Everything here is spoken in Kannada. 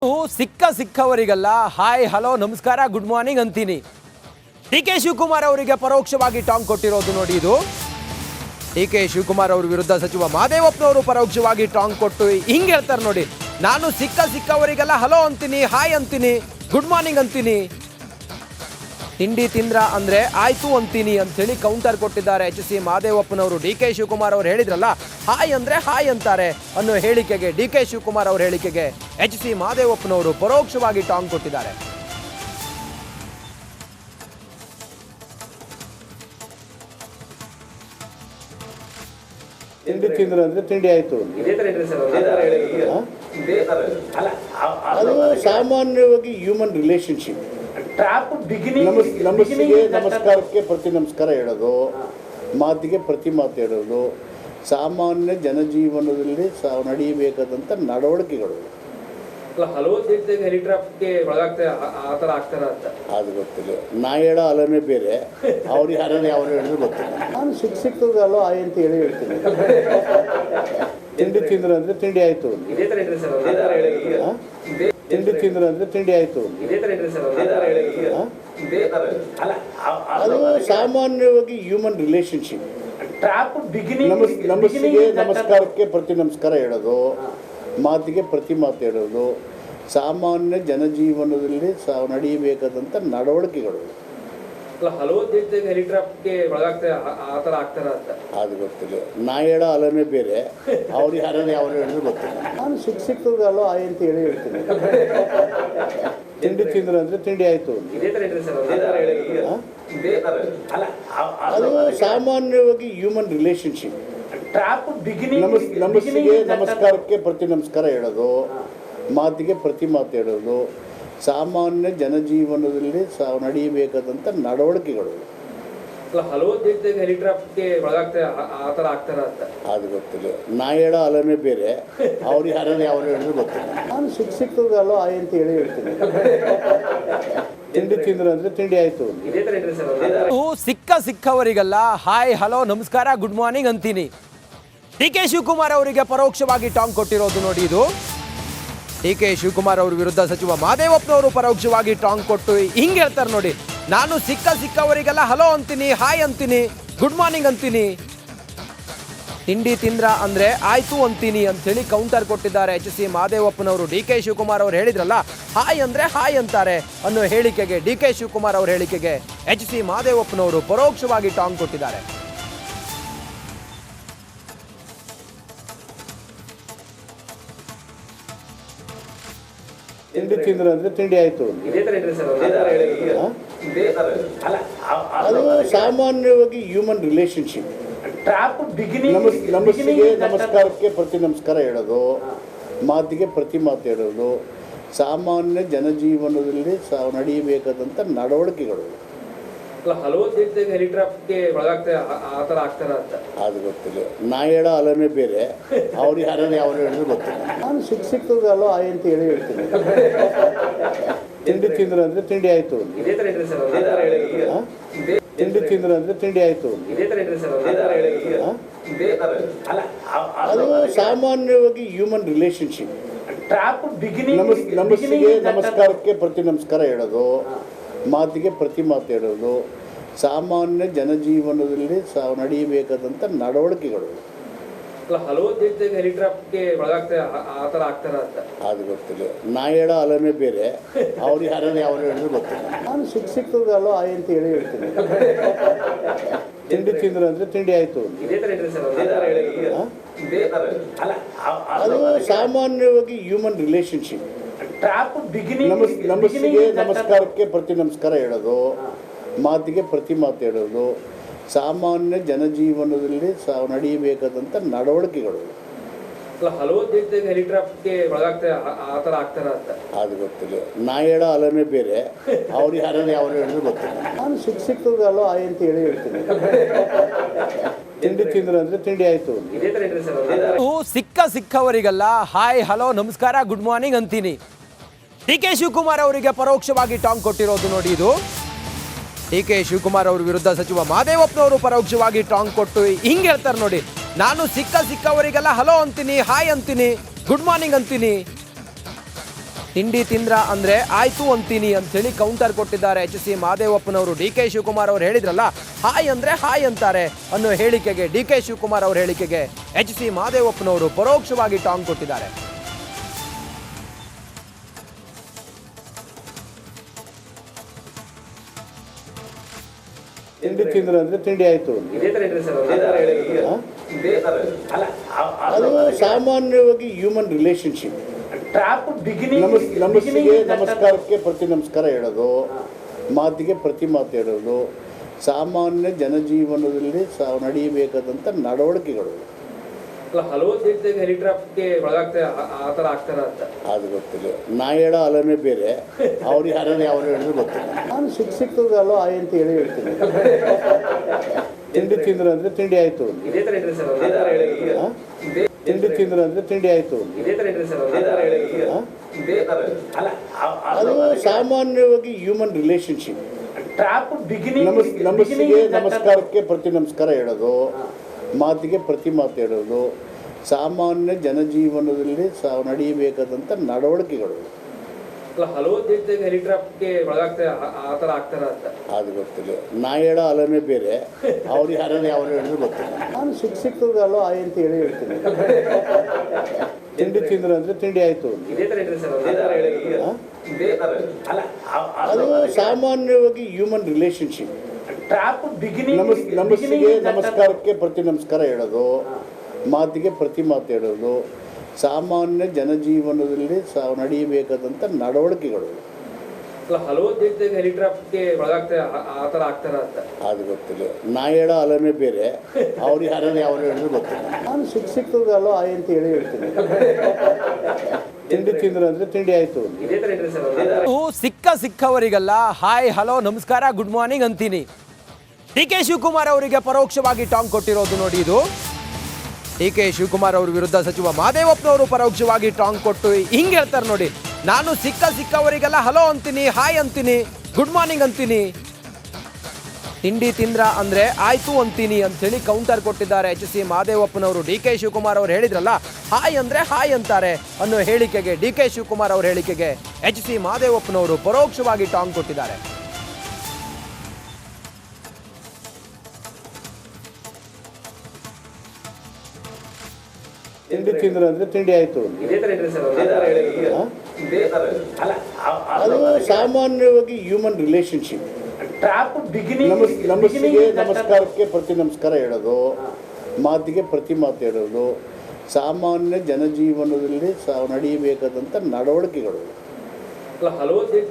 ಸಿಕ್ಕವರಿಗೆಲ್ಲ ಹಾಯ್ ಹಲೋ ನಮಸ್ಕಾರ ಗುಡ್ ಮಾರ್ನಿಂಗ್ ಅಂತೀನಿ. ಡಿ ಕೆ ಶಿವಕುಮಾರ್ ಅವರಿಗೆ ಪರೋಕ್ಷವಾಗಿ ಟಾಂಗ್ ಕೊಟ್ಟಿರೋದು ನೋಡಿ. ಇದು ಡಿ ಕೆ ಶಿವಕುಮಾರ್ ಅವರ ವಿರುದ್ಧ ಸಚಿವ ಮಹದೇವಪ್ಪನವರು ಪರೋಕ್ಷವಾಗಿ ಟಾಂಗ್ ಕೊಟ್ಟು ಹಿಂಗೆ ಹೇಳ್ತಾರೆ ನೋಡಿ. ನಾನು ಸಿಕ್ಕವರಿಗೆಲ್ಲ ಹಲೋ ಅಂತೀನಿ, ಹಾಯ್ ಅಂತೀನಿ, ಗುಡ್ ಮಾರ್ನಿಂಗ್ ಅಂತೀನಿ, ತಿಂಡಿ ತಿಂದ್ರ ಅಂದ್ರೆ ಆಯ್ತು ಅಂತೀನಿ ಅಂತೇಳಿ ಕೌಂಟರ್ ಕೊಟ್ಟಿದ್ದಾರೆ ಎಚ್ ಸಿ ಮಹದೇವಪ್ಪನವರು. ಡಿ ಕೆ ಶಿವಕುಮಾರ್ ಅವರು ಹೇಳಿದ್ರಲ್ಲ ಹಾಯ್ ಅಂದ್ರೆ ಹಾಯ್ ಅಂತಾರೆ ಅನ್ನೋ ಹೇಳಿಕೆಗೆ, ಡಿ ಕೆ ಶಿವಕುಮಾರ್ ಅವರ ಹೇಳಿಕೆಗೆ ಎಚ್ ಸಿ ಮಹದೇವಪ್ಪನವರು ಪರೋಕ್ಷವಾಗಿ ಟಾಂಗ್ ಕೊಟ್ಟಿದ್ದಾರೆ. ತಿಂಡಿ ತಿಂದ್ರೆ ಅಂದ್ರೆ ತಿಂಡಿ ಆಯ್ತು. ಅದು ಸಾಮಾನ್ಯವಾಗಿ ಹ್ಯೂಮನ್ ರಿಲೇಶನ್ಶಿಪ್. ನಮಸ್ತೆಗೆ ನಮಸ್ಕಾರಕ್ಕೆ ಪ್ರತಿ ನಮಸ್ಕಾರ ಹೇಳೋದು, ಮಾತಿಗೆ ಪ್ರತಿ ಮಾತು ಹೇಳೋದು, ಸಾಮಾನ್ಯ ಜನಜೀವನದಲ್ಲಿ ನಡೆಯಬೇಕಾದಂಥ ನಡವಳಿಕೆಗಳು. ಅದು ಗೊತ್ತಿಲ್ಲ. ನಾ ಹೇಳೋ ಅಲನೇ ಬೇರೆ, ಅವ್ರಿಗೆ ಯಾರನ್ನ ಯಾವ ಹೇಳಿದ್ರು ಗೊತ್ತಿಲ್ಲ. ನಾನು ಸಿಕ್ತದಲ್ಲೋ ಆಯ್ ಅಂತ ಹೇಳ್ತೀನಿ. ತಿಂಡಿ ತಿಂದ್ರೆ ಅಂದ್ರೆ ತಿಂಡಿ ಆಯ್ತು. ತಿಂಡಿ ತಿಂದ್ರೆ ಅಂದ್ರೆ ತಿಂಡಿ ಆಯ್ತು. ಅದು ಸಾಮಾನ್ಯವಾಗಿ ಹ್ಯೂಮನ್ ರಿಲೇಶನ್ಶಿಪ್. ನಮಸ್ತೆಗೆ ನಮಸ್ಕಾರಕ್ಕೆ ಪ್ರತಿ ನಮಸ್ಕಾರ ಹೇಳೋದು, ಮಾತಿಗೆ ಪ್ರತಿ ಮಾತು ಹೇಳೋದು, ಸಾಮಾನ್ಯ ಜನಜೀವನದಲ್ಲಿ ನಡೆಯಬೇಕಾದಂಥ ನಡವಳಿಕೆಗಳು. ಅದು ಗೊತ್ತಿಲ್ಲ. ನಾ ಹೇಳೋ ಅಲನೇ ಬೇರೆ, ಅವ್ರಿಗೆ ಯಾರನ್ನ ಯಾವ ಹೇಳಿದ್ರು ಗೊತ್ತಿಲ್ಲ. ನಾನು ಸಿಕ್ತದಲ್ಲೋ ಆಯ್ ಅಂತ ಹೇಳ್ತೀನಿ. ತಿಂಡಿ ತಿಂದ್ರೆ ಅಂದ್ರೆ ತಿಂಡಿ ಆಯ್ತು. ಅದು ಸಾಮಾನ್ಯವಾಗಿ ಹ್ಯೂಮನ್ ರಿಲೇಶನ್ಶಿಪ್. ನಮಸ್ತೆಗೆ ನಮಸ್ಕಾರಕ್ಕೆ ಪ್ರತಿ ನಮಸ್ಕಾರ ಹೇಳೋದು, ಮಾತಿಗೆ ಪ್ರತಿ ಮಾತು ಹೇಳೋದು, ಸಾಮಾನ್ಯ ಜನಜೀವನದಲ್ಲಿ ನಡೆಯಬೇಕಾದಂಥ ನಡವಳಿಕೆಗಳು. ಅದು ಗೊತ್ತಿಲ್ಲ. ನಾ ಹೇಳೋ ಅಲನೇ ಬೇರೆ, ಅವ್ರಿಗೆ ಯಾರನ್ನ ಯಾವ ಹೇಳಿದ್ರು ಗೊತ್ತಿಲ್ಲ. ನಾನು ಸಿಕ್ತದಲ್ಲೋ ಆಯ್ ಅಂತ ಹೇಳ್ತೀನಿ. ತಿಂಡಿ ತಿಂದ್ರೆ ಅಂದ್ರೆ ತಿಂಡಿ ಆಯ್ತು. ಸಿಕ್ಕವರಿಗೆಲ್ಲ ಹಾಯ್ ಹಲೋ ನಮಸ್ಕಾರ ಗುಡ್ ಮಾರ್ನಿಂಗ್ ಅಂತೀನಿ. ಡಿ ಕೆ ಶಿವಕುಮಾರ್ ಅವರಿಗೆ ಪರೋಕ್ಷವಾಗಿ ಟಾಂಗ್ ಕೊಟ್ಟಿರೋದು ನೋಡಿ. ಇದು ಡಿ ಕೆ ಶಿವಕುಮಾರ್ ಅವರ ವಿರುದ್ಧ ಸಚಿವ ಮಹದೇವಪ್ಪನವರು ಪರೋಕ್ಷವಾಗಿ ಟಾಂಗ್ ಕೊಟ್ಟು ಹಿಂಗೆ ಹೇಳ್ತಾರೆ ನೋಡಿ. ನಾನು ಸಿಕ್ಕವರಿಗೆಲ್ಲ ಹಲೋ ಅಂತೀನಿ, ಹಾಯ್ ಅಂತೀನಿ, ಗುಡ್ ಮಾರ್ನಿಂಗ್ ಅಂತೀನಿ, ತಿಂಡಿ ತಿಂದ್ರ ಅಂದ್ರೆ ಆಯ್ತು ಅಂತೀನಿ ಅಂತೇಳಿ ಕೌಂಟರ್ ಕೊಟ್ಟಿದ್ದಾರೆ ಎಚ್ ಸಿ ಮಹದೇವಪ್ಪನವರು. ಡಿ ಕೆ ಶಿವಕುಮಾರ್ ಅವರು ಹೇಳಿದ್ರಲ್ಲ ಹಾಯ್ ಅಂದ್ರೆ ಹಾಯ್ ಅಂತಾರೆ ಅನ್ನೋ ಹೇಳಿಕೆಗೆ, ಡಿ ಕೆ ಶಿವಕುಮಾರ್ ಅವರ ಹೇಳಿಕೆಗೆ ಎಚ್ ಸಿ ಮಹದೇವಪ್ಪನವರು ಪರೋಕ್ಷವಾಗಿ ಟಾಂಗ್ ಕೊಟ್ಟಿದ್ದಾರೆ. ತಿಂಡಿ ತಿಂದ್ರೆ ಅಂದ್ರೆ ತಿಂಡಿ ಆಯ್ತು. ಅದು ಸಾಮಾನ್ಯವಾಗಿ ಹ್ಯೂಮನ್ ರಿಲೇಶನ್ಶಿಪ್. ನಮಸ್ತೆಗೆ ನಮಸ್ಕಾರಕ್ಕೆ ಪ್ರತಿ ನಮಸ್ಕಾರ ಹೇಳೋದು, ಮಾತಿಗೆ ಪ್ರತಿ ಮಾತು ಹೇಳೋದು, ಸಾಮಾನ್ಯ ಜನಜೀವನದಲ್ಲಿ ನಡೆಯಬೇಕಾದಂಥ ನಡವಳಿಕೆಗಳು. ಅದು ಗೊತ್ತಿಲ್ಲ. ನಾ ಹೇಳೋ ಅಲನೇ ಬೇರೆ, ಅವ್ರಿಗೆ ಯಾರನ್ನ ಯಾವ ಹೇಳಿದ್ರು ಗೊತ್ತಿಲ್ಲ. ನಾನು ಸಿಕ್ತದಲ್ಲೋ ಆಯ್ ಅಂತ ಹೇಳ್ತೀನಿ. ತಿಂಡಿ ತಿಂದ್ರೆ ಅಂದ್ರೆ ತಿಂಡಿ ಆಯ್ತು. ತಿಂಡಿ ತಿಂದ್ರೆ ಅಂದ್ರೆ ತಿಂಡಿ ಆಯ್ತು. ಅದು ಸಾಮಾನ್ಯವಾಗಿ ಹ್ಯೂಮನ್ ರಿಲೇಶನ್ಶಿಪ್. ನಮಸ್ತೆಗೆ ನಮಸ್ಕಾರಕ್ಕೆ ಪ್ರತಿ ನಮಸ್ಕಾರ ಹೇಳೋದು, ಮಾತಿಗೆ ಪ್ರತಿ ಮಾತು ಹೇಳೋದು, ಸಾಮಾನ್ಯ ಜನಜೀವನದಲ್ಲಿ ನಡೆಯಬೇಕಾದಂಥ ನಡವಳಿಕೆಗಳು. ಅದು ಗೊತ್ತಿಲ್ಲ. ನಾ ಹೇಳೋ ಅಲನೇ ಬೇರೆ, ಅವ್ರಿಗೆ ಯಾರನ್ನ ಯಾವ ಹೇಳಿದ್ರು ಗೊತ್ತಿಲ್ಲ. ನಾನು ಸಿಕ್ತದಲ್ಲೋ ಆಯ್ ಅಂತ ಹೇಳ್ತೀನಿ. ತಿಂಡಿ ತಿಂದ್ರೆ ಅಂದ್ರೆ ತಿಂಡಿ ಆಯ್ತು. ಅದು ಸಾಮಾನ್ಯವಾಗಿ ಹ್ಯೂಮನ್ ರಿಲೇಶನ್ಶಿಪ್. ನಮಸ್ತೆಗೆ ನಮಸ್ಕಾರಕ್ಕೆ ಪ್ರತಿ ನಮಸ್ಕಾರ ಹೇಳೋದು, ಮಾತಿಗೆ ಪ್ರತಿ ಮಾತು ಹೇಳೋದು, ಸಾಮಾನ್ಯ ಜನಜೀವನದಲ್ಲಿ ನಡೆಯಬೇಕಾದಂಥ ನಡವಳಿಕೆಗಳು. ಅದು ಗೊತ್ತಿಲ್ಲ. ನಾ ಹೇಳೋ ಅಲನೇ ಬೇರೆ, ಅವ್ರಿಗೆ ಯಾರನ್ನ ಯಾವ ಹೇಳಿದ್ರು ಗೊತ್ತಿಲ್ಲ. ನಾನು ಸಿಕ್ತದಲ್ಲೋ ಆಯ್ ಅಂತ ಹೇಳ್ತೀನಿ. ತಿಂಡಿ ತಿಂದ್ರೆ ಅಂದ್ರೆ ತಿಂಡಿ ಆಯ್ತು. ಸಿಕ್ಕವರಿಗೆಲ್ಲ ಹಾಯ್ ಹಲೋ ನಮಸ್ಕಾರ ಗುಡ್ ಮಾರ್ನಿಂಗ್ ಅಂತೀನಿ. ಡಿ ಕೆ ಶಿವಕುಮಾರ್ ಅವರಿಗೆ ಪರೋಕ್ಷವಾಗಿ ಟಾಂಗ್ ಕೊಟ್ಟಿರೋದು ನೋಡಿ. ಇದು ಡಿ ಕೆ ಶಿವಕುಮಾರ್ ಅವರ ವಿರುದ್ಧ ಸಚಿವ ಮಹದೇವಪ್ಪನವರು ಪರೋಕ್ಷವಾಗಿ ಟಾಂಗ್ ಕೊಟ್ಟು ಹಿಂಗೆ ಹೇಳ್ತಾರೆ ನೋಡಿ. ನಾನು ಸಿಕ್ಕವರಿಗೆಲ್ಲ ಹಲೋ ಅಂತೀನಿ, ಹಾಯ್ ಅಂತೀನಿ, ಗುಡ್ ಮಾರ್ನಿಂಗ್ ಅಂತೀನಿ, ತಿಂಡಿ ತಿಂದ್ರ ಅಂದ್ರೆ ಆಯ್ತು ಅಂತೀನಿ ಅಂತೇಳಿ ಕೌಂಟರ್ ಕೊಟ್ಟಿದ್ದಾರೆ ಎಚ್ ಸಿ ಮಹದೇವಪ್ಪನವರು. ಡಿ ಕೆ ಶಿವಕುಮಾರ್ ಅವರು ಹೇಳಿದ್ರಲ್ಲ, ಹಾಯ್ ಅಂದ್ರೆ ಹಾಯ್ ಅಂತಾರೆ ಅನ್ನೋ ಹೇಳಿಕೆಗೆ, ಡಿ ಕೆ ಶಿವಕುಮಾರ್ ಅವರ ಹೇಳಿಕೆಗೆ ಎಚ್ ಸಿ ಮಹದೇವಪ್ಪನವರು ಪರೋಕ್ಷವಾಗಿ ಟಾಂಗ್ ಕೊಟ್ಟಿದ್ದಾರೆ. ತಿಂಡಿ ತಿಂದ್ರೆ ಅಂದ್ರೆ ತಿಂಡಿ ಆಯ್ತು. ಅದು ಸಾಮಾನ್ಯವಾಗಿ ಹ್ಯೂಮನ್ ರಿಲೇಶನ್ಶಿಪ್. ನಮಸ್ತೆಗೆ ನಮಸ್ಕಾರಕ್ಕೆ ಪ್ರತಿ ನಮಸ್ಕಾರ ಹೇಳೋದು, ಮಾತಿಗೆ ಪ್ರತಿ ಮಾತು ಹೇಳೋದು, ಸಾಮಾನ್ಯ ಜನಜೀವನದಲ್ಲಿ ನಡೆಯಬೇಕಾದಂಥ ನಡವಳಿಕೆಗಳು. ಹಲವು ಹೆಲಿಟ್ರಾಪ್ಗೆ ಒಳಗಾಗ್ತಾ ಆ ಥರ ಆಗ್ತಾರ ಅಂತ ಅದು ಗೊತ್ತಿಲ್ಲ. ನಾ ಹೇಳೋ ಅಲನೇ ಬೇರೆ, ಅವ್ರು ಯಾರು ಹೇಳಿದ್ರು ಗೊತ್ತಿಲ್ಲ. ನಾನು ಸಿಕ್ಕಿದ್ದಲ್ಲೋ ಆಯ್ ಅಂತ ಹೇಳ್ತೀನಿ. ತಿಂಡಿ ತಿಂದ್ರೆ ಅಂದ್ರೆ ತಿಂಡಿ ಆಯ್ತು. ಇದೇ ಥರ ಇದ್ರಿ ಸರ್ ತಿಂಡಿ ತಿಂದ್ರೆ ಅಂದ್ರೆ ತಿಂಡಿ ಆಯ್ತು. ಇದೇ ಥರ ಇದ್ರಿ ಸರ್ ಅದು ಸಾಮಾನ್ಯವಾಗಿ ಹ್ಯೂಮನ್ ರಿಲೇಶನ್ಶಿಪ್. ನಮಸ್ತೆಗೆ ನಮಸ್ಕಾರಕ್ಕೆ ಪ್ರತಿ ನಮಸ್ಕಾರ ಹೇಳೋದು, ಮಾತಿಗೆ ಪ್ರತಿ ಮಾತು ಹೇಳೋದು, ಸಾಮಾನ್ಯ ಜನಜೀವನದಲ್ಲಿ ನಡೆಯಬೇಕಾದಂಥ ನಡವಳಿಕೆಗಳು. ಹಲವು ಹೆಲಿಟ್ರಾಪ್ಗೆ ಒಳಗಾಗ್ತಾ ಆ ಥರ ಆಗ್ತಾರ ಅಂತ ಅದು ಗೊತ್ತಿಲ್ಲ. ನಾ ಹೇಳೋ ಅಲನೇ ಬೇರೆ, ಅವ್ರು ಯಾರು ಹೇಳಿದ್ರು ಗೊತ್ತಿಲ್ಲ. ನಾನು ಸಿಕ್ಕಿದ್ದಲ್ಲೋ ಆಯ್ ಅಂತ ಹೇಳ್ತೀನಿ. ತಿಂಡಿ ತಿಂದ್ರೆ ಅಂದ್ರೆ ತಿಂಡಿ ಆಯ್ತು. ಇದೇ ಥರ ಇದ್ರಿ ಸರ್ ಅದು ಸಾಮಾನ್ಯವಾಗಿ ಹ್ಯೂಮನ್ ರಿಲೇಶನ್ಶಿಪ್. ನಮಸ್ತೆಗೆ ನಮಸ್ಕಾರಕ್ಕೆ ಪ್ರತಿ ನಮಸ್ಕಾರ ಹೇಳೋದು, ಮಾತಿಗೆ ಪ್ರತಿ ಮಾತು ಹೇಳೋದು, ಸಾಮಾನ್ಯ ಜನಜೀವನದಲ್ಲಿ ನಡೆಯಬೇಕಾದಂಥ ನಡವಳಿಕೆಗಳು. ಹಲವು ಹೆಲಿಟ್ರಾಪ್ಗೆ ಒಳಗಾಗ್ತಾ ಆ ಥರ ಆಗ್ತಾರ ಅಂತ ಅದು ಗೊತ್ತಿಲ್ಲ. ನಾ ಹೇಳೋ ಅಲನೇ ಬೇರೆ, ಅವ್ರು ಯಾರು ಹೇಳಿದ್ರು ಗೊತ್ತಿಲ್ಲ. ನಾನು ಸಿಕ್ಕಿದ್ದಲ್ಲೋ ಆಯ್ ಅಂತ ಹೇಳ್ತೀನಿ. ತಿಂಡಿ ತಿಂದ್ರೆ ಅಂದ್ರೆ ತಿಂಡಿ ಆಯ್ತು. ಇದೇ ಥರ ಇದ್ರಿ ಸರ್ ಸಿಕ್ಕವರಿಗೆಲ್ಲ ಹಾಯ್ ಹಲೋ ನಮಸ್ಕಾರ ಗುಡ್ ಮಾರ್ನಿಂಗ್ ಅಂತೀನಿ. ಡಿ ಕೆ ಶಿವಕುಮಾರ್ ಅವರಿಗೆ ಪರೋಕ್ಷವಾಗಿ ಟಾಂಗ್ ಕೊಟ್ಟಿರೋದು ನೋಡಿ ಇದು. ಡಿ ಕೆ ಶಿವಕುಮಾರ್ ಅವ್ರ ವಿರುದ್ಧ ಸಚಿವ ಮಹದೇವಪ್ಪನವರು ಪರೋಕ್ಷವಾಗಿ ಟಾಂಗ್ ಕೊಟ್ಟು ಹಿಂಗೆ ಹೇಳ್ತಾರೆ ನೋಡಿ, ನಾನು ಸಿಕ್ಕವರಿಗೆಲ್ಲ ಹಲೋ ಅಂತೀನಿ, ಹಾಯ್ ಅಂತೀನಿ, ಗುಡ್ ಮಾರ್ನಿಂಗ್ ಅಂತೀನಿ, ತಿಂಡಿ ತಿಂದ್ರ ಅಂದ್ರೆ ಆಯ್ತು ಅಂತೀನಿ ಅಂತೇಳಿ ಕೌಂಟರ್ ಕೊಟ್ಟಿದ್ದಾರೆ ಎಚ್ ಸಿ ಮಹದೇವಪ್ಪನವರು. ಡಿ ಕೆ ಶಿವಕುಮಾರ್ ಅವರು ಹೇಳಿದ್ರಲ್ಲ, ಹಾಯ್ ಅಂದ್ರೆ ಹಾಯ್ ಅಂತಾರೆ ಅನ್ನೋ ಹೇಳಿಕೆಗೆ, ಡಿ ಕೆ ಶಿವಕುಮಾರ್ ಅವರ ಹೇಳಿಕೆಗೆ ಎಚ್ ಸಿ ಮಹದೇವಪ್ಪನವರು ಪರೋಕ್ಷವಾಗಿ ಟಾಂಗ್ ಕೊಟ್ಟಿದ್ದಾರೆ. ತಿಂಡಿ ತಿಂದ್ರೆ ಅಂದ್ರೆ ತಿಂಡಿ ಆಯ್ತು. ಇದೇ ಥರ ಇದ್ರಿ ಸರ್ ಅದು ಸಾಮಾನ್ಯವಾಗಿ ಹ್ಯೂಮನ್ ರಿಲೇಶನ್ಶಿಪ್. ನಮಸ್ತೆಗೆ ನಮಸ್ಕಾರಕ್ಕೆ ಪ್ರತಿ ನಮಸ್ಕಾರ ಹೇಳೋದು, ಮಾತಿಗೆ ಪ್ರತಿ ಮಾತು ಹೇಳೋದು, ಸಾಮಾನ್ಯ ಜನಜೀವನದಲ್ಲಿ ನಡೆಯಬೇಕಾದಂಥ ನಡವಳಿಕೆಗಳು. ಹಲವು